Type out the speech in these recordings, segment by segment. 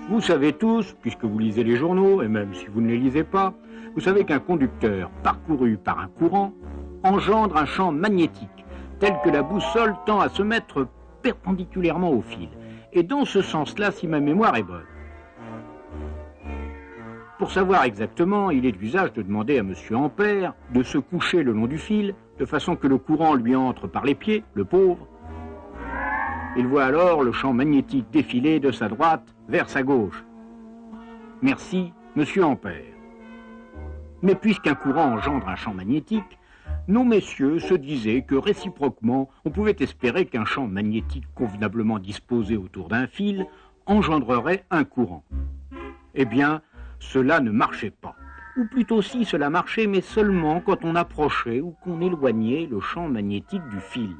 Vous savez tous, puisque vous lisez les journaux, et même si vous ne les lisez pas, vous savez qu'un conducteur parcouru par un courant engendre un champ magnétique, tel que la boussole tend à se mettre perpendiculairement au fil. Et dans ce sens-là, si ma mémoire est bonne. Pour savoir exactement, il est d'usage de demander à M. Ampère de se coucher le long du fil, de façon que le courant lui entre par les pieds, le pauvre. Il voit alors le champ magnétique défiler de sa droite vers sa gauche. Merci, M. Ampère. Mais puisqu'un courant engendre un champ magnétique, nos messieurs se disaient que réciproquement, on pouvait espérer qu'un champ magnétique convenablement disposé autour d'un fil engendrerait un courant. Eh bien, cela ne marchait pas. Ou plutôt si cela marchait, mais seulement quand on approchait ou qu'on éloignait le champ magnétique du fil.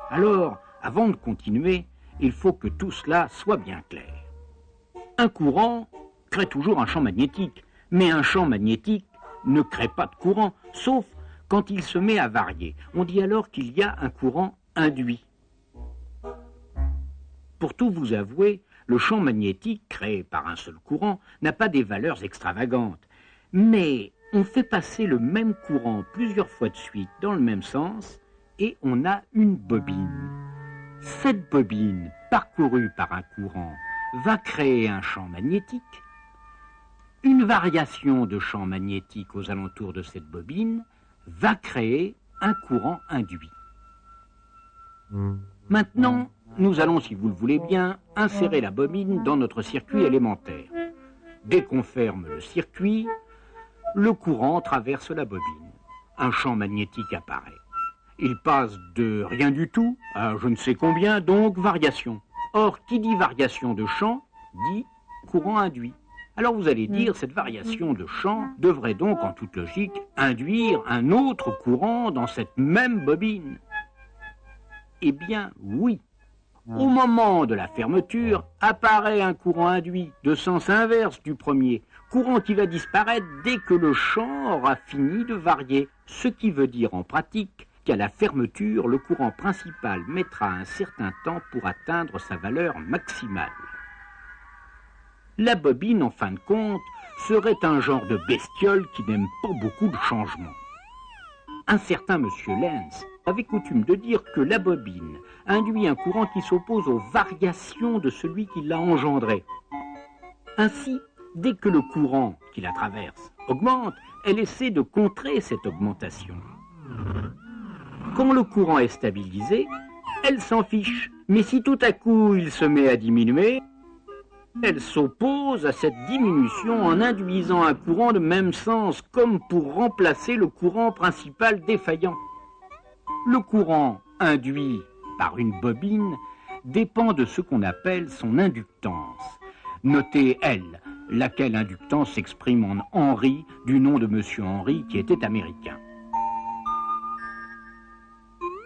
Alors, avant de continuer, il faut que tout cela soit bien clair. Un courant crée toujours un champ magnétique, mais un champ magnétique ne crée pas de courant, sauf quand il se met à varier. On dit alors qu'il y a un courant induit. Pour tout vous avouer, le champ magnétique créé par un seul courant n'a pas des valeurs extravagantes, mais on fait passer le même courant plusieurs fois de suite dans le même sens et on a une bobine. Cette bobine, parcourue par un courant, va créer un champ magnétique. Une variation de champ magnétique aux alentours de cette bobine va créer un courant induit. Maintenant, nous allons, si vous le voulez bien, insérer la bobine dans notre circuit élémentaire. Dès qu'on ferme le circuit, le courant traverse la bobine. Un champ magnétique apparaît. Il passe de rien du tout à je ne sais combien, donc variation. Or, qui dit variation de champ, dit courant induit. Alors vous allez dire, cette variation de champ devrait donc, en toute logique, induire un autre courant dans cette même bobine. Eh bien, oui. Au moment de la fermeture, apparaît un courant induit de sens inverse du premier, courant qui va disparaître dès que le champ aura fini de varier, ce qui veut dire en pratique qu'à la fermeture, le courant principal mettra un certain temps pour atteindre sa valeur maximale. La bobine, en fin de compte, serait un genre de bestiole qui n'aime pas beaucoup de changements. Un certain M. Lenz avait coutume de dire que la bobine induit un courant qui s'oppose aux variations de celui qui l'a engendré. Ainsi, dès que le courant qui la traverse augmente, elle essaie de contrer cette augmentation. Quand le courant est stabilisé, elle s'en fiche. Mais si tout à coup il se met à diminuer, elle s'oppose à cette diminution en induisant un courant de même sens, comme pour remplacer le courant principal défaillant. Le courant induit par une bobine dépend de ce qu'on appelle son inductance. Notez L, laquelle inductance s'exprime en Henry, du nom de M. Henry qui était américain.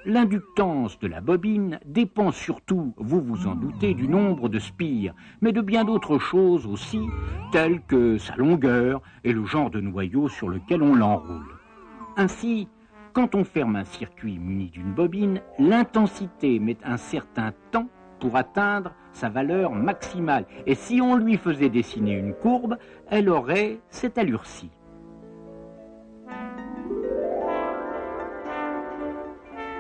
L'inductance de la bobine dépend surtout, vous vous en doutez, du nombre de spires, mais de bien d'autres choses aussi, telles que sa longueur et le genre de noyau sur lequel on l'enroule. Ainsi, quand on ferme un circuit muni d'une bobine, l'intensité met un certain temps pour atteindre sa valeur maximale, et si on lui faisait dessiner une courbe, elle aurait cette allure-ci.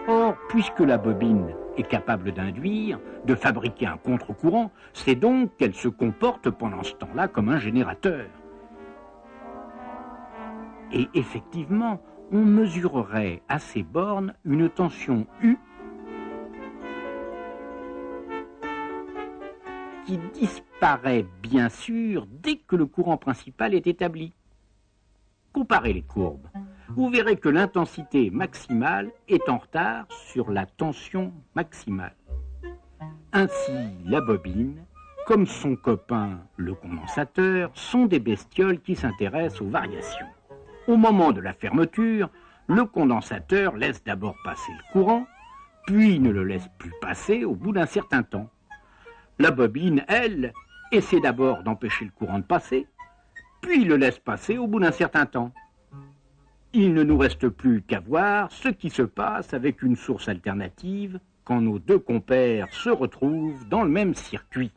Or, puisque la bobine est capable d'induire, de fabriquer un contre-courant, c'est donc qu'elle se comporte pendant ce temps-là comme un générateur. Et effectivement, on mesurerait à ces bornes une tension U qui disparaît bien sûr dès que le courant principal est établi. Comparez les courbes. Vous verrez que l'intensité maximale est en retard sur la tension maximale. Ainsi, la bobine, comme son copain le condensateur, sont des bestioles qui s'intéressent aux variations. Au moment de la fermeture, le condensateur laisse d'abord passer le courant, puis ne le laisse plus passer au bout d'un certain temps. La bobine, elle, essaie d'abord d'empêcher le courant de passer, puis le laisse passer au bout d'un certain temps. Il ne nous reste plus qu'à voir ce qui se passe avec une source alternative quand nos deux compères se retrouvent dans le même circuit.